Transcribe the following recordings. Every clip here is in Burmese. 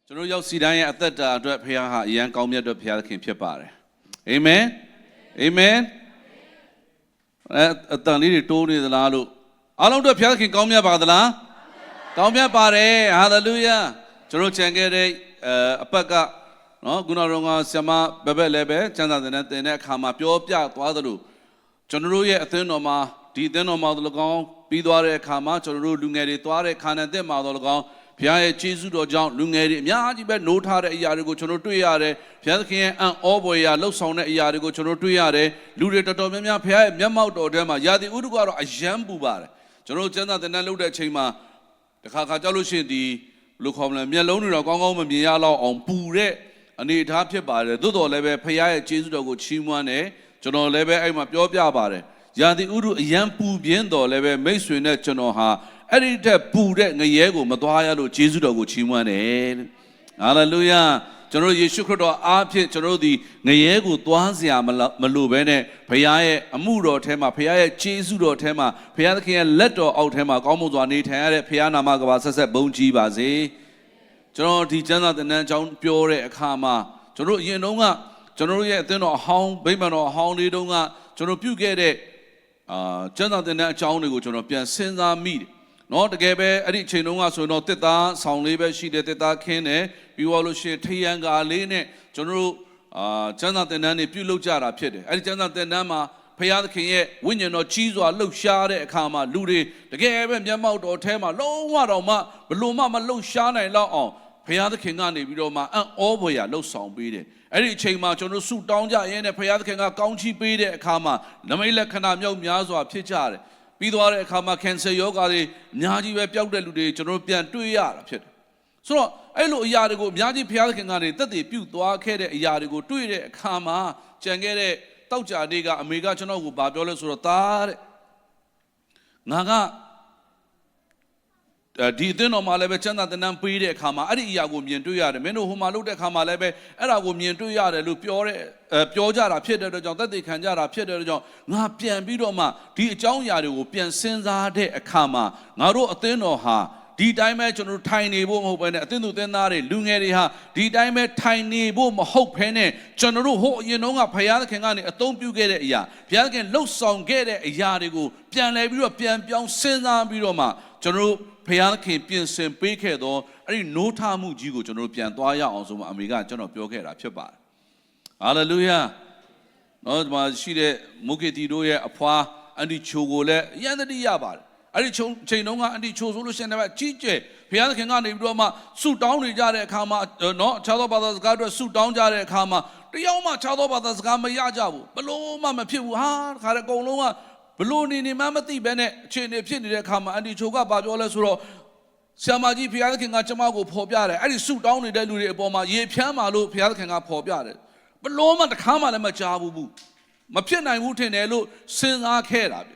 ကျွန်တော်ရောက်စီတိုင်းရဲ့အသက်တာအတွက်ဖခင်ဟာအရန်ကောင်းမြတ်တဲ့ဖခင်ဖြစ်ပါတယ်အာမင်အာမင်အတန်လေးတွေတိုးနေသလားလို့အားလုံးအတွက်ဖခင်ကောင်းမြတ်ပါသလားကောင်းမြတ်ပါတယ်ဟာလေလုယာကျွန်တော်ချန်ခဲ့တဲ့အပတ်ကနော်ခုနကဆရာမဘဘလည်းပဲကျမ်းစာသင်တဲ့အခါမှာပြောပြသွားသလိုကျွန်တော်တို့ရဲ့အသင်းတော်မှာဒီအသင်းတော်မှာတို့၎င်းပြီးသွားတဲ့အခါမှာကျွန်တော်တို့လူငယ်တွေသွားတဲ့ခါနဲ့တက်မှာတို့၎င်းဘုရားရဲ့ကျေးဇူးတော်ကြောင့်လူငယ်တွေအများကြီးပဲနိုးထားတဲ့အရာတွေကိုကျွန်တော်တွေ့ရတယ်ဘုရားသခင်ရဲ့အံ့ဩဖွယ်ရာလှုပ်ဆောင်တဲ့အရာတွေကိုကျွန်တော်တွေ့ရတယ်လူတွေတော်တော်များများဘုရားရဲ့မျက်မှောက်တော်ထဲမှာယာတိဥဒုကတော့အယံပူပါတယ်ကျွန်တော်ကျမ်းစာသင်တန်းလုပ်တဲ့အချိန်မှာတခါကြောက်လို့ရှိရင်ဒီလူခေါ်မလဲမျက်လုံးတွေတော့ကောင်းကောင်းမမြင်ရတော့အောင်ပူတဲ့အနေအထားဖြစ်ပါတယ်သို့တော်လည်းပဲဘုရားရဲ့ကျေးဇူးတော်ကိုချီးမွမ်းတယ်ကျွန်တော်လည်းပဲအဲ့မှာပြောပြပါတယ်ယာတိဥဒုအယံပူပြင်းတော်လည်းပဲမိတ်ဆွေနဲ့ကျွန်တော်ဟာအဲ့ဒီထက်ပူတဲ့ငရဲကိုမသွားရလို့ယေရှုတော်ကိုချီးမွမ်းတယ်ဟာလေလုယာကျွန်တော်ယေရှုခရစ်တော်အားဖြင့်ကျွန်တော်ဒီငရဲကိုသွားစရာမလိုဘဲနဲ့ဘုရားရဲ့အမှုတော်ထဲမှာဘုရားရဲ့ယေရှုတော်ထဲမှာဘုရားသခင်ရဲ့လက်တော်အောက်ထဲမှာကောင်းမွန်စွာနေထိုင်ရတဲ့ဘုရားနာမကပါဆက်ဆက်ဘုန်းကြီးပါစေကျွန်တော်ဒီကျမ်းစာသင်တန်းအကြောင်းပြောတဲ့အခါမှာကျွန်တော်အရင်တုန်းကကျွန်တော်ရဲ့အသင်းတော်အဟောင်းဗိမာန်တော်အဟောင်းလေးတုန်းကကျွန်တော်ပြုခဲ့တဲ့ကျမ်းစာသင်တန်းအကြောင်းတွေကိုကျွန်တော်ပြန်စဉ်းစားမိတယ်နော်တကယ်ပဲအဲ့ဒီအချိန်တုန်းကဆိုရင်တော့တစ်သားဆောင်လေးပဲရှိတယ်တစ်သားခင်းတယ်ပြီးတော့လို့ရှိရင်ထရန်ကာလေးနဲ့ကျွန်တော်တို့ကျမ်းစာသင်တန်းတွေပြုလုပ်ကြတာဖြစ်တယ်အဲ့ဒီကျမ်းစာသင်တန်းမှာဘုရားသခင်ရဲ့ဝိညာဉ်တော်ကြီးစွာလှုပ်ရှားတဲ့အခါမှာလူတွေတကယ်ပဲမျက်မှောက်တော်ထဲမှာလုံးဝတော့မှဘလို့မှမလှုပ်ရှားနိုင်တော့အောင်ဘုရားသခင်ကနေပြီးတော့မှအံ့ဩဖွယ်ရာလှုပ်ဆောင်ပေးတယ်အဲ့ဒီအချိန်မှာကျွန်တော်ဆုတောင်းကြရင်းနဲ့ဘုရားသခင်ကကောင်းချီးပေးတဲ့အခါမှာနမိတ်လက္ခဏာမြောက်များစွာဖြစ်ကြတယ်ပြီးသွားတဲ့အခါမှာကင်ဆာယောဂါတွေအများကြီးပဲပျောက်တဲ့လူတွေကျွန်တော်ပြန်တွေ့ရတာဖြစ်တယ်ဆိုတော့အဲ့လိုအရာတွေကိုအများကြီးဘုရားသခင်ကနေသက်သေပြုသွားခဲ့တဲ့အရာတွေကိုတွေ့တဲ့အခါမှာကြံခဲ့တဲ့တောက်ကြနေ့ကအမေကကျွန်တော်ကိုဗာပြောလဲဆိုတော့သားတဲ့ငါကဒီအသင်းတော်မှာလည်းပဲကျမ်းစာသင်တန်းပေးတဲ့အခါမှာအဲ့ဒီအရာကိုမြင်တွေ့ရတယ်မင်းတို့ဟိုမှာလုပ်တဲ့အခါမှာလည်းပဲအဲ့ဒါကိုမြင်တွေ့ရတယ်လို့ပြောကြတာဖြစ်တဲ့အတွက်ကြောင့်သက်သေခံကြတာဖြစ်တဲ့အတွက်ကြောင့်ငါပြန်ပြီးတော့မှဒီအကြောင်းအရာတွေကိုပြန်စဉ်းစားတဲ့အခါမှာငါတို့အသင်းတော်ဟာဒီတိုင်းပဲကျွန်တော်ထိုင်နေဖို့မဟုတ်ဘဲနဲ့အသင်းသူအသင်းသားတွေလူငယ်တွေဟာဒီတိုင်းပဲထိုင်နေဖို့မဟုတ်ဘဲနဲ့ကျွန်တော်တို့ဟိုအရင်တုန်းကဘုရားသခင်ကနေအသုံးပြုခဲ့တဲ့အရာဘုရားသခင်လှုပ်ဆောင်ခဲ့တဲ့အရာတွေကိုပြန်လဲပြီးတော့ပြန်ပြောင်းစဉ်းစားပြီးတော့မှကျွန်တော်တို့ဘုရားသခင်ပြင်ဆင်ပေးခဲ့သောအဲ့ဒီနိုးထမှုကြီးကိုကျွန်တော်တို့ပြန်သွားရအောင်ဆိုမှအမေကကျွန်တော်ပြောခဲ့တာဖြစ်ပါတယ်ဟာလေလုယာနော်ဒီမှာရှိတဲ့မုဂေတီတို့ရဲ့အဖွာအန်တီချိုကိုလည်းအရင်တည်းရပါတယ်အဲ့ဒီချိန်တုန်းကအန်တီချိုဆိုလို့ရှိရင်လည်းကြီးကျယ်ဘုရားသခင်ကနေပြီးတော့မှဆုတောင်းနေကြတဲ့အခါမှာနော်အခြားသောဘာသာစကားတွေဆုတောင်းကြတဲ့အခါမှာတယောက်မှအခြားသောဘာသာစကားမရကြဘူးဘလို့မှမဖြစ်ဘူးဟာခါတဲ့အကုန်လုံးကဘလို့နေမှမသိဘဲနဲ့အခြေအနေဖြစ်နေတဲ့အခါမှာအန်တီချိုကဘာပြောလဲဆိုတော့ဆရာမကြီးဘုရားသခင်ကကျမကိုဖော်ပြတယ်အဲ့ဒီဆုတောင်းနေတဲ့လူတွေအပေါ်မှာရေဖြန်းမာလို့ဘုရားသခင်ကဖော်ပြတယ်ဘလို့မှတစ်ခါမှလည်းမကြားဘူးမဖြစ်နိုင်ဘူးထင်တယ်လို့စဉ်းစားခဲ့တာဗ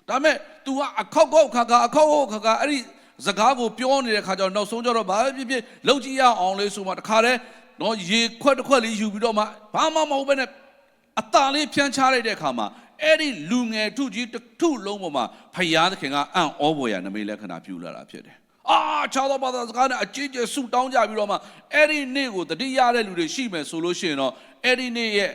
ျဒါပေမဲ့ तू ကအခောက်ခါအဲ့ဒီစကားကိုပြောနေတဲ့ခါကျတော့နောက်ဆုံးကျတော့ဘာဖြစ်လုံကြည့်ရအောင်လေဆိုမှတခါတည်းနော်ရေခွက်တစ်ခွက်လေးယူပြီးတော့မှဘာမှမဟုတ်ဘဲနဲ့အตาလေးဖြန်းချလိုက်တဲ့အခါမှာအဲ့ဒီလူငယ်ထုကြီးတစ်ထုလုံးပေါ်မှာဖယားသခင်ကအံ့ဩဖွယ်ရာနမိတ်လက္ခဏာပြုလာတာဖြစ်တယ်ခြားသောဘာသာစကားနဲ့အကြီးကျယ်ဆုတောင်းကြပြီးတော့မှအဲ့ဒီနေ့ကိုတတိယတဲ့လူတွေရှိမယ်ဆိုလို့ရှိရင်တော့အဲ့ဒီနေ့ရဲ့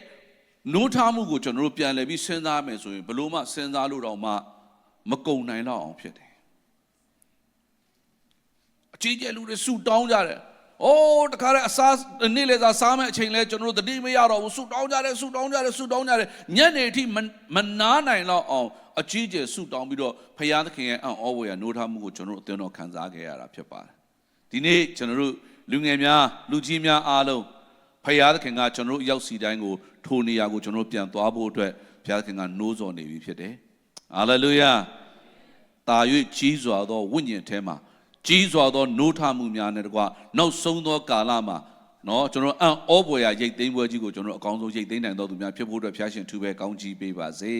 နိုးထမှုကိုကျွန်တော်တို့ပြန်လည်ပြီးစဉ်းစားမယ်ဆိုရင်ဘလို့မှစဉ်းစားလို့တော့မှမကုန်နိုင်တော့အောင်ဖြစ်တယ်အကြီးကျယ်လူတွေဆုတောင်းကြတယ်တခါတဲ့အစားနေ့လေသာစားမဲ့အချိန်လဲကျွန်တော်တို့တတိမရတော့ဘူးဆုတောင်းကြတယ်ညနေအထိမနားနိုင်တော့အောင်အကြီးကျယ်ဆုတောင်းပြီးတော့ဖယားသခင်ရဲ့အံ့ဩဖွယ်ရာနိုးထမှုကိုကျွန်တော်တို့အသင်းတော်ခံစားခဲ့ရတာဖြစ်ပါတယ်ဒီနေ့ကျွန်တော်တို့လူငယ်များလူကြီးများအားလုံးဖယားသခင်ကကျွန်တော်တို့ရောက်စီတိုင်းကိုထိုနေရာကိုကျွန်တော်တို့ပြန်သွားဖို့အတွက်ဖယားသခင်ကနိုးစော်နေပြီဖြစ်တယ်ဟာလေလုယာတာ၍ကြီးစွာသောဝိညာဉ်ထဲမှာကြီးစွာသောနိုးထမှုများနဲ့တကွနောက်ဆုံးသောကာလမှာနော်ကျွန်တော်အံ့ဩဖွယ်ရာရိတ်သိမ်းပွဲကြီးကိုကျွန်တော်အကောင်းဆုံးရိတ်သိမ်းနိုင်တော်သူများဖြစ်ဖို့အတွက်ဖျားရှင်ထူပဲကောင်းကြီးပေးပါစ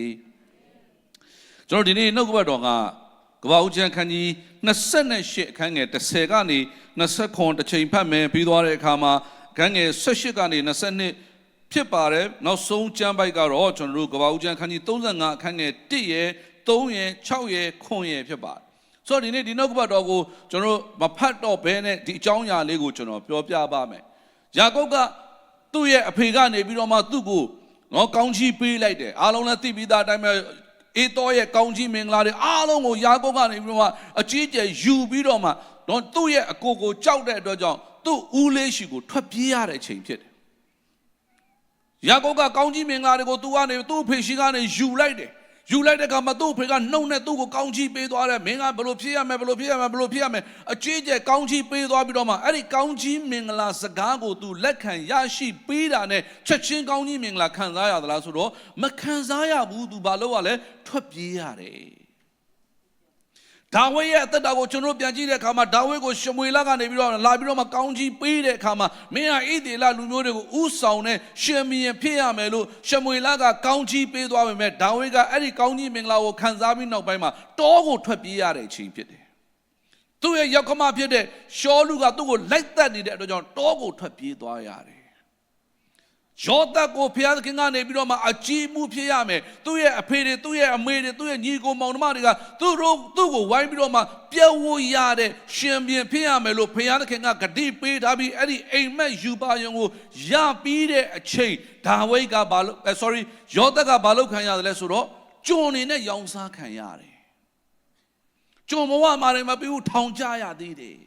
ေကျွန်တော်ဒီနေ့နှုတ်ကပတ်တော်ကကပ္ပဦးကျမ်းခန်းကြီး28အခန်းငယ်10ကနေ29တစ်ချိန်ဖတ်မယ်ပြီးသွားတဲ့အခါမှာအခန်းငယ်18ကနေ22ဖြစ်ပါတယ်နောက်ဆုံးကျမ်းပိုက်ကတော့ကျွန်တော်တို့ကပ္ပဦးကျမ်းခန်းကြီး35အခန်းငယ်1ရယ်3ရယ်6ရယ်9ရယ်ဖြစ်ပါတယ် ဆိုတော့ဒီနေ့ဒီနောက်ကပတ်တော်ကိုကျွန်တော်မဖတ်တော့ဘဲနဲ့ဒီအကြောင်းအရာလေးကိုကျွန်တော်ပြောပြပါမယ်ယာကုပ်ကသူ့ရဲ့အဖေကနေပြီးတော့မှသူ့ကိုနော်ကောင်းချီးပေးလိုက်တယ်အားလုံးလည်းသိပြီးသားအတိုင်းပဲအေတော်ရဲ့ကောင်းချီးမင်္ဂလာတွေအားလုံးကိုယာကုပ်ကနေပြီးတော့မှအကြီးအကျယ်ယူပြီးတော့မှနော်သူ့ရဲ့အကိုကိုကြောက်တဲ့အတွက်ကြောင့်သူ့ဦးလေးရှိကိုထွက်ပြေးရတဲ့အချိန်ဖြစ်တယ်ယာကုပ်ကကောင်းကြီးမင်္ဂလာတွေကိုသူကနေသူ့အဖေရှိကနေယူလိုက်တဲ့အခါမှာသူ့အဖေကနှုတ်နဲ့သူ့ကိုကောင်းကြီးပေးသွားတယ်မင်းကဘယ်လိုဖြစ်ရမယ်အကြီးအကျယ်ကောင်းကြီးပေးသွားပြီးတော့မှအဲ့ဒီကောင်းကြီးမင်္ဂလာစကားကိုသူလက်ခံရရှိပေးတာနဲ့ချက်ချင်းကောင်းကြီးမင်္ဂလာခံစားရသလားဆိုတော့မခံစားရဘူးသူဘာလို့ လဲထွက်ပြေးရတယ်ဒါဝိဒ်ရဲ့အသက်တာကိုကျွန်တော်ပြန်ကြည့်တဲ့အခါမှာဒါဝိဒ်ကိုရှမွေလကနေပြီးတော့လာပြီးတော့မှကောင်းကြီးပေးတဲ့အခါမှာမင်းဟာဣသရေလလူမျိုးတွေကိုဥဆောင်တဲ့ရှင်ဘုရင်ဖြစ်ရမယ်လို့ရှမွေလကကောင်းကြီးပေးသွားပေမဲ့ဒါဝိဒ်ကအဲ့ဒီကောင်းကြီးမင်္ဂလာကိုခံစားပြီးနောက်ပိုင်းမှာတောကိုထွက်ပြေးရတဲ့အချိန်ဖြစ်တယ်သူ့ရဲ့ယောက်ျားဖြစ်တဲ့ရှောလူကသူ့ကိုလိုက်သက်နေတဲ့အတွက်ကြောင့်တောကိုထွက်ပြေးသွားရတယ်ယောသကိုဖျားသခင်ကနေပြီးတော့မှအကြီးမှုဖြစ်ရမယ်သူ့ရဲ့အဖေတွေသူ့ရဲ့အမေတွေသူ့ရဲ့ညီကိုမောင်နှမတွေကသူ့ကိုဝိုင်းပြီးတော့မှပြည့်ဝရတဲ့ရှင်ပြန်ဖြစ်ရမယ်လို့ဖျားသခင်ကဂတိပေးထားပြီးအဲ့ဒီအိမ်မက်ယူပါယုံကိုရပြီးတဲ့အချိန်ဒါဝိဒ်ကယောသကဘာလို့ခံရတယ်လဲဆိုတော့ကျွန်နေနဲ့ရောင်စားခံရတယ်ကျွန်ဘဝမှာလည်းမပြီးဘူးထောင်ကြရသေးတယ်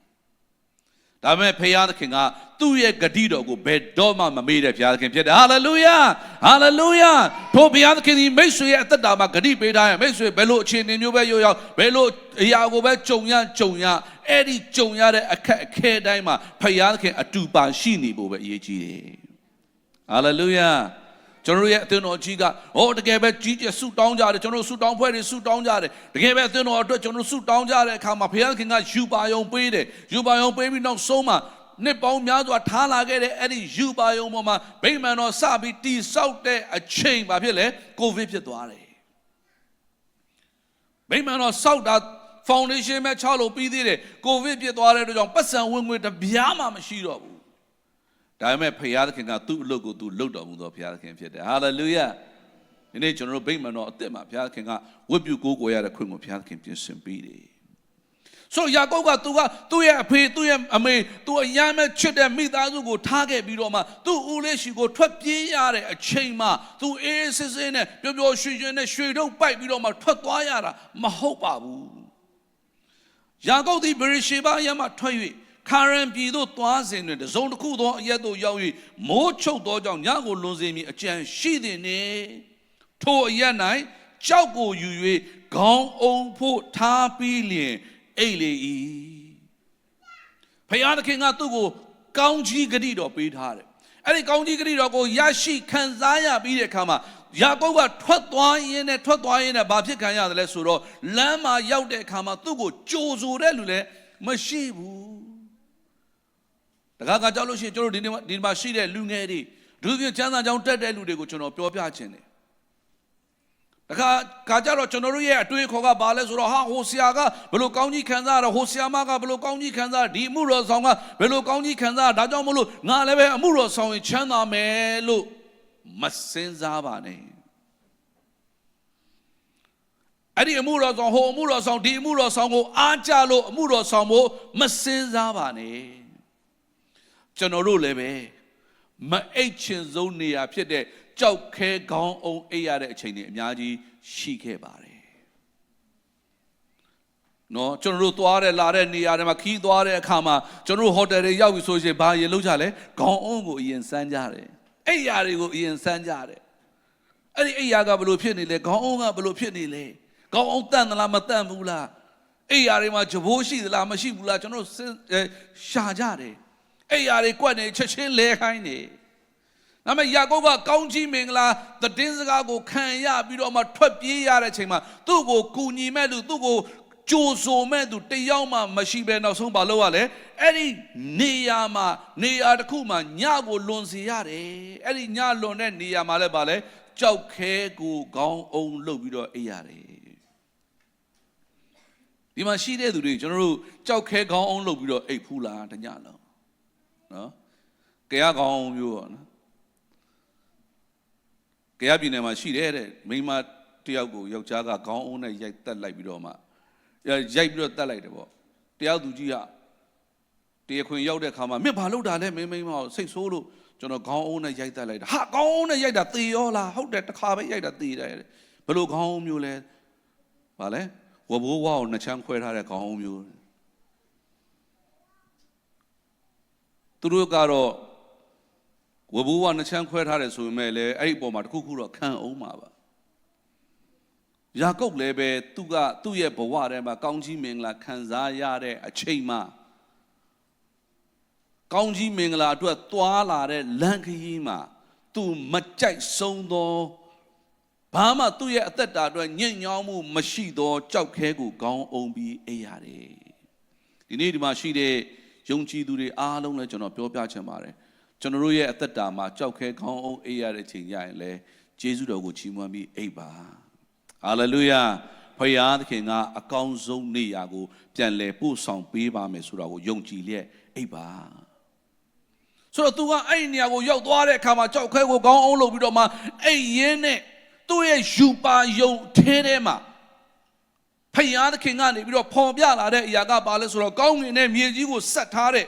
ဒါပေမဲ့ဖခင်သခင်ကသူ့ရဲ့ဂတိတော်ကိုဘယ်တော့မှမမေ့တဲ့ဖခင်သခင်ဖြစ်တယ်ဟာလေလုယာထိုဖခင်သခင်ဒီမိတ်ဆွေရဲ့အသက်တာမှာဂတိပေးထားရင်မိတ်ဆွေဘယ်လိုအခြေအနေမျိုးပဲရောက်ဘယ်လိုအရာကိုပဲကြုံရအဲ့ဒီကြုံရတဲ့အခက်အခဲတိုင်းမှာဖခင်သခင်အတူပါရှိနေဖို့ပဲအရေးကြီးတယ်ဟာလေလုယာကျွန်တော်ရဲ့အသင်းတော်ကြီးကတကယ်ပဲကြီးကျယ်ဆုတောင်းကြတယ်ကျွန်တော်ဆုတောင်းဖွဲ့တွေဆုတောင်းကြတယ်တကယ်ပဲအသင်းတော်အတွက်ကျွန်တော်ဆုတောင်းကြတဲ့အခါမှာဘုရားခင်ကယူပါယုံပေးတယ်ယူပါယုံပေးပြီးနောက်ဆုံးမှာနှစ်ပေါင်းများစွာထားလာခဲ့တဲ့အဲ့ဒီယူပါယုံပေါ်မှာဗိမာန်တော်စပြီးတိဆောက်တဲ့အချိန်ဘာဖြစ်လဲကိုဗစ်ဖြစ်သွားတယ်ဗိမာန်တော်ဆောက်တာဖောင်ဒေးရှင်းပဲချလို့ပြီးသေးတယ်ကိုဗစ်ဖြစ်သွားတဲ့အတွက်ကြောင့်ပတ်စံဝင်ငွေတပြားမှမရှိတော့ဘူးဒါပေမဲ့ဖခင်သခင်ကသူ့အလုပ်ကိုသူလုပ်တော်မူသောဖခင်သခင်ဖြစ်တယ်ဟာလေလုယာဒီနေ့ကျွန်တော်တို့ဗိမာန်တော်အသက်မှာဖခင်သခင်ကဝတ်ပြုကိုးကွယ်ရတဲ့ခွင့်ကိုဖခင်သခင်ပြင်ဆင်ပေးတယ်ဆိုယာကုပ်ကသူ့ရဲ့အဖေသူ့ရဲ့အမေသူအရမ်းမဲ့ချစ်တဲ့မိသားစုကိုထားခဲ့ပြီးတော့မှသူ့ဦးလေးရှိကိုထွက်ပြေးရတဲ့အချိန်မှာသူအေးစစ်စစ်နဲ့ပျော်ပျော်ရွှင်ရွှင်နဲ့ရွှေတုပ်ပိုက်ပြီးတော့မှထွက်သွားရတာမဟုတ်ပါဘူးယာကုပ်ဒီဗေရရှေဘအရမ်းထွက်၍ခါရန်ပြည်သို့သွားစဉ်တွင်တစုံတစ်ခုသောအရက်သို့ရောက်၍မိုးချုပ်သောကြောင့်ညကိုလွန်စေမည်အကြံရှိသည်နှင့်ထိုအရက်၌ကြောက်ကိုယူ၍ခေါင်းအုံဖို့ထားပြီးလျင်အိတ်လေ၏ဖခင်သခင်ကသူ့ကိုကောင်းကြီးဂတိတော်ပေးထားတယ်အဲ့ဒီကောင်းကြီးဂတိတော်ကိုရရှိခံစားရပြီးတဲ့အခါမှာယာကုပ်ကထွက်သွားရင်းနဲ့ဘာဖြစ်ခံရတယ်လဲဆိုတော့လမ်းမှာရောက်တဲ့အခါမှာသူ့ကိုကြိုဆိုတဲ့လူလည်းမရှိဘူးတခါကြောက်လို့ရှိရင်ကျွန်တော်ဒီမှာရှိတဲ့လူငယ်တွေဒုတိယချမ်းသာကြောင်းတက်တဲ့လူတွေကိုကျွန်တော်ပြောပြခြင်းတယ်တခါကြတော့ကျွန်တော်တို့ရဲ့အတွေ့အခေါ်ကဘာလဲဆိုတော့ဟိုဆရာကဘယ်လိုကောင်းကြီးခံစားရဟိုဆရာမကဘယ်လိုကောင်းကြီးခံစားဒီအမှုတော်ဆောင်ကဘယ်လိုကောင်းကြီးခံစားဒါကြောင့်မလို့ငါလည်းပဲအမှုတော်ဆောင်ရင်ချမ်းသာမယ်လို့မစင်စားပါနဲ့အဲ့ဒီအမှုတော်ဆောင်ဟိုအမှုတော်ဆောင်ဒီအမှုတော်ဆောင်ကိုအားကြလို့အမှုတော်ဆောင်ဖို့မစင်စားပါနဲ့ကျွန်တော်တို့လည်းပဲမအိတ်ချင်ဆုံးနေရာဖြစ်တဲ့ကြောက်ခဲခေါင်းအုံအိတ်ရတဲ့အချိန်တွေအများကြီးရှိခဲ့ပါတယ်နော်ကျွန်တော်တို့သွားတဲ့လာတဲ့နေရာတွေမှာခီးသွားတဲ့အခါမှာကျွန်တော်တို့ဟိုတယ်တွေရောက်ပြီဆိုရင်ဘာရေလုပ်ကြလဲခေါင်းအုံကိုအရင်စမ်းကြတယ်အိတ်ရတွေကိုအရင်စမ်းကြတယ်အဲ့ဒီအိတ်ရကဘယ်လိုဖြစ်နေလဲခေါင်းအုံကဘယ်လိုဖြစ်နေလဲခေါင်းအုံတန့်သလားမတန့်ဘူးလားအိတ်ရတွေမှာဂျဘိုးရှိသလားမရှိဘူးလားကျွန်တော်ရှာကြတယ်အိယာတွေကွက်နေချက်ချင်းလဲခိုင်းနေဒါပေမဲ့ယာကုပ်ကကောင်းကြီးမင်္ဂလာသတင်းစကားကိုခံရပြီးတော့မှထွက်ပြေးရတဲ့အချိန်မှာသူ့ကိုကူညီမဲ့လူသူ့ကိုကြိုဆိုမဲ့သူတယောက်မှမရှိဘဲနောက်ဆုံးမလုပ်ရလဲအဲ့ဒီနေရာတစ်ခုမှာညကိုလွန်စေရတယ်အဲ့ဒီညလွန်တဲ့နေရာမှာလည်းဗာလဲကြောက်ခဲကိုခေါင်းအုံလုပ်ပြီးတော့အိပ်ရတယ်ဒီမှာရှိတဲ့သူတွေကျွန်တော်တို့ကြောက်ခဲခေါင်းအုံလုပ်ပြီးတော့အိပ်ဖူးလားတညလုံးနော်ကြရကောင်းမျိုးပေါ့နော်ကြရပြည်နယ်မှာရှိတယ်တဲ့မိန်းမတယောက်ကိုယောက်ျားကခေါင်းအုံးနဲ့ရိုက်တက်လိုက်ပြီးတော့မှ ရိုက်ပြီးတော့တတ်လိုက်တယ်ပေါ့တရားသူကြီးကတရားခွင်ရောက်တဲ့ခါမှာမင်းဘာလုပ်တာလဲမင်းမစိတ်ဆိုးလို့ကျွန်တော်ခေါင်းအုံးနဲ့ရိုက်တတ်လိုက်တာဟာခေါင်းအုံးနဲ့ရိုက်တာသေရောလားဟုတ်တယ်တစ်ခါပဲရိုက်တာသေတယ်ဘယ်လိုခေါင်းအုံးမျိုးလဲဘာလဲဝဘိုးဝါကိုနှစ်ချမ်းခွဲထားတဲ့ခေါင်းအုံးမျိုးသူတို့ကတော့ဝဘိုးဝါနှစ်ချမ်းခွဲထားတယ်ဆိုပေမဲ့လည်းအဲ့ဒီပုံမှာတစ်ခုခုတော့ခံအောင်ပါယာကုပ်လည်းပဲသူ့ရဲ့ဘဝထဲမှာကောင်းကြီးမင်္ဂလာခံစားရတဲ့အချိန်မှာကောင်းကြီးမင်္ဂလာအတွက်သွားလာတဲ့လမ်းခရီးမှာသူမကြိုက်ဆုံးသောဘာမှသူ့ရဲ့အသက်တာအတွက်ညှဉ်းညောင်းမှုမရှိသောကြောက်ခဲကိုခေါင်းအုံပြီးအိပ်ရတယ်ဒီနေ့ဒီမှာရှိတဲ့ယုံကြည်သူတွေအားလုံးလည်းကျွန်တော်ပြောပြချင်ပါတယ်ကျွန်တော်တို့ရဲ့အသက်တာမှာကြောက်ခဲခေါင်းအုံအိပ်ရတဲ့အချိန်ကြရင်လည်းယေရှုတော်ကိုချီးမွမ်းပြီးအိပ်ပါဟာလေလုယာဖခင်သခင်ကအကောင်းဆုံးနေရာကိုပြန်လည်ပို့ဆောင်ပေးပါမယ်ဆိုတာကိုယုံကြည်လျက်အိပ်ပါဆိုတော့သူကအဲ့ဒီနေရာကိုရောက်သွားတဲ့အခါမှာကြောက်ခဲကိုခေါင်းအုံးလုပ်ပြီးတော့မှအဲ့ရင်းနဲ့သူ့ရဲ့ယူပါယုံထဲမှာဖခင်သခင်ကနေပြီးတော့ဖော်ပြလာတဲ့အရာကဘာလဲဆိုတော့ကောင်းကင်နဲ့မြေကြီးကိုဆက်ထားတဲ့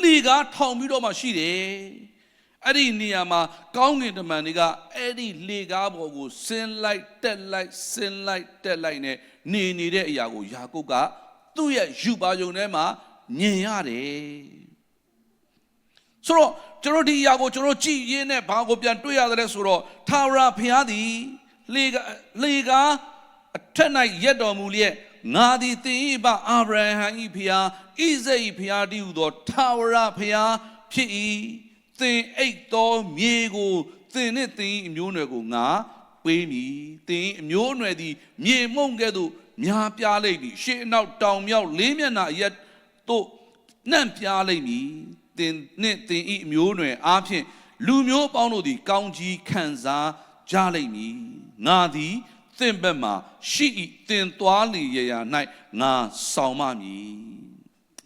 လှေကားထောင်ပြီးတော့မှရှိတယ်အဲ့ဒီနေရာမှာကောင်းကင်တမန်တွေကအဲ့ဒီလှေကားပေါ်ကိုဆင်းလိုက်တက်လိုက်ဆင်းလိုက်တက်လိုက်နဲ့နေနေတဲ့အရာကိုယာကုပ်ကသူ့ရဲ့ယူပါယုံထဲမှာမြင်ရတယ်ဆိုတော့ကျွန်တော်ဒီအရာကိုကျွန်တော်ကြည်ရင်းနဲ့ဘာကိုပြန်တွေ့ရတယ်ဆိုတော့ထာဝရဘုရားသည်လှေကားအထက်၌ရက်တော်မူလျက်ငါသည်သင်၏ဘအာဗြဟံ၏ဘုရားဣဇက်၏ဘုရားတည်းဟူသောထာဝရဘုရားဖြစ်၏သင်အိတ်တော်မြေကိုသင်နှင့်သင်၏အမျိုးအနွယ်ကိုငါပေးမည်သင်၏အမျိုးအနွယ်သည်မြေမှုန့်ကဲ့သို့များပြားလိမ့်မည်ရှေ့အနောက်တောင်မြောက်လေးမျက်နှာအရက်သို့နှံ့ပြားလိမ့်မည်သင်နှင့်သင်၏အမျိုးအနွယ်အားဖြင့်လူမျိုးပေါင်းတို့သည်ကောင်းကြီးခံစားကြလိမ့်မည်ငါသည်သင်ဘက်မှာရှိ၏သင်သွားလေရာ၌ငါဆောင်မမည်